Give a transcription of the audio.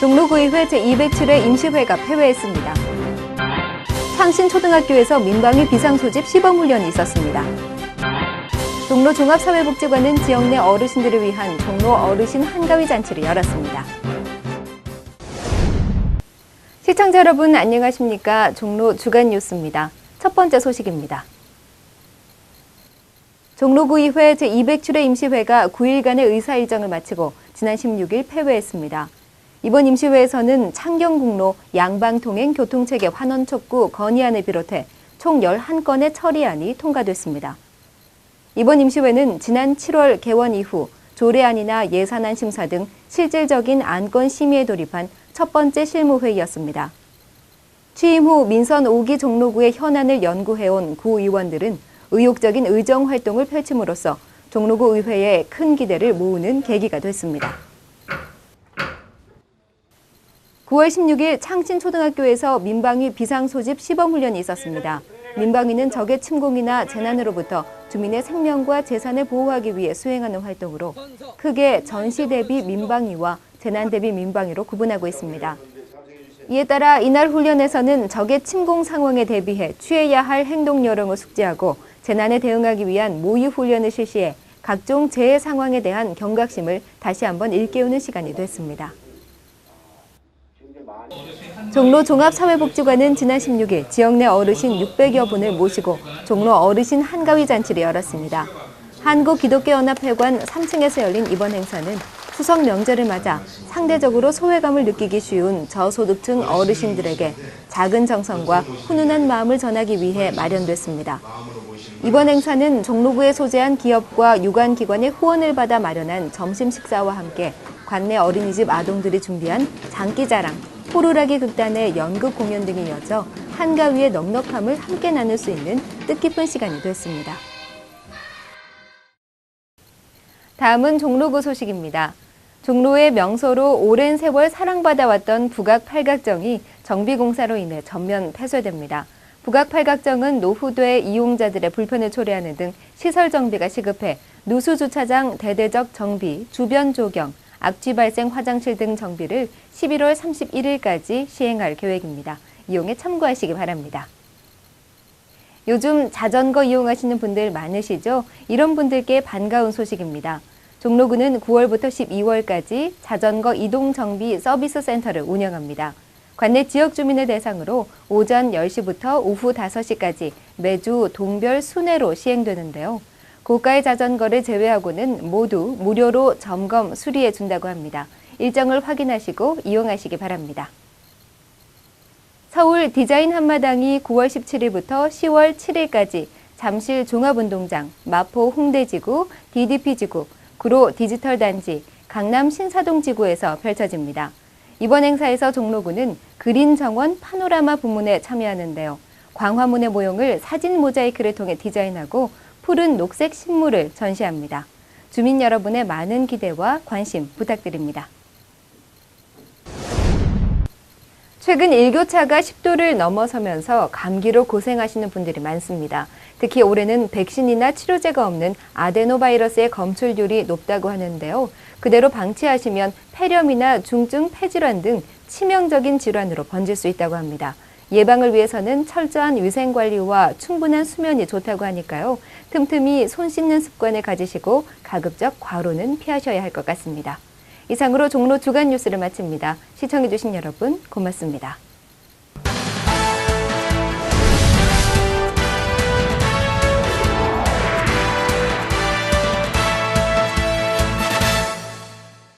종로구의회 제207회 임시회가 폐회했습니다. 창신초등학교에서 민방위 비상소집 시범훈련이 있었습니다. 종로 종합사회복지관은 지역 내 어르신들을 위한 종로 어르신 한가위 잔치를 열었습니다. 시청자 여러분 안녕하십니까? 종로 주간 뉴스입니다. 첫 번째 소식입니다. 종로구의회 제207회 임시회가 9일간의 의사일정을 마치고 지난 16일 폐회했습니다. 이번 임시회에서는 창경국로 양방통행 교통체계 환원 촉구 건의안을 비롯해 총 11건의 처리안이 통과됐습니다. 이번 임시회는 지난 7월 개원 이후 조례안이나 예산안 심사 등 실질적인 안건 심의에 돌입한 첫 번째 실무회의였습니다. 취임 후 민선 5기 종로구의 현안을 연구해온 구 의원들은 의욕적인 의정 활동을 펼침으로써 종로구 의회에 큰 기대를 모으는 계기가 됐습니다. 9월 16일 창신초등학교에서 민방위 비상소집 시범훈련이 있었습니다. 민방위는 적의 침공이나 재난으로부터 주민의 생명과 재산을 보호하기 위해 수행하는 활동으로 크게 전시 대비 민방위와 재난 대비 민방위로 구분하고 있습니다. 이에 따라 이날 훈련에서는 적의 침공 상황에 대비해 취해야 할 행동 요령을 숙지하고 재난에 대응하기 위한 모의 훈련을 실시해 각종 재해 상황에 대한 경각심을 다시 한번 일깨우는 시간이 됐습니다. 종로 종합사회복지관은 지난 16일 지역 내 어르신 600여 분을 모시고 종로 어르신 한가위 잔치를 열었습니다. 한국기독교연합회관 3층에서 열린 이번 행사는 추석 명절을 맞아 상대적으로 소외감을 느끼기 쉬운 저소득층 어르신들에게 작은 정성과 훈훈한 마음을 전하기 위해 마련됐습니다. 이번 행사는 종로구에 소재한 기업과 유관기관의 후원을 받아 마련한 점심 식사와 함께 관내 어린이집 아동들이 준비한 장기자랑, 호루라기 극단의 연극 공연 등이 이어져 한가위의 넉넉함을 함께 나눌 수 있는 뜻깊은 시간이 됐습니다. 다음은 종로구 소식입니다. 종로의 명소로 오랜 세월 사랑받아왔던 북악팔각정이 정비공사로 인해 전면 폐쇄됩니다. 북악팔각정은 노후돼 이용자들의 불편을 초래하는 등 시설 정비가 시급해 누수주차장 대대적 정비, 주변 조경, 악취 발생 화장실 등 정비를 11월 31일까지 시행할 계획입니다. 이용에 참고하시기 바랍니다. 요즘 자전거 이용하시는 분들 많으시죠? 이런 분들께 반가운 소식입니다. 종로구는 9월부터 12월까지 자전거 이동 정비 서비스 센터를 운영합니다. 관내 지역 주민을 대상으로 오전 10시부터 오후 5시까지 매주 동별 순회로 시행되는데요. 고가의 자전거를 제외하고는 모두 무료로 점검, 수리해 준다고 합니다. 일정을 확인하시고 이용하시기 바랍니다. 서울 디자인 한마당이 9월 17일부터 10월 7일까지 잠실 종합운동장, 마포 홍대지구, DDP지구, 구로 디지털단지, 강남 신사동지구에서 펼쳐집니다. 이번 행사에서 종로구는 그린정원 파노라마 부문에 참여하는데요. 광화문의 모형을 사진 모자이크를 통해 디자인하고 푸른 녹색 식물을 전시합니다. 주민 여러분의 많은 기대와 관심 부탁드립니다. 최근 일교차가 10도를 넘어서면서 감기로 고생하시는 분들이 많습니다. 특히 올해는 백신이나 치료제가 없는 아데노바이러스의 검출률이 높다고 하는데요. 그대로 방치하시면 폐렴이나 중증 폐질환 등 치명적인 질환으로 번질 수 있다고 합니다. 예방을 위해서는 철저한 위생관리와 충분한 수면이 좋다고 하니까요. 틈틈이 손 씻는 습관을 가지시고 가급적 과로는 피하셔야 할 것 같습니다. 이상으로 종로 주간 뉴스를 마칩니다. 시청해주신 여러분 고맙습니다.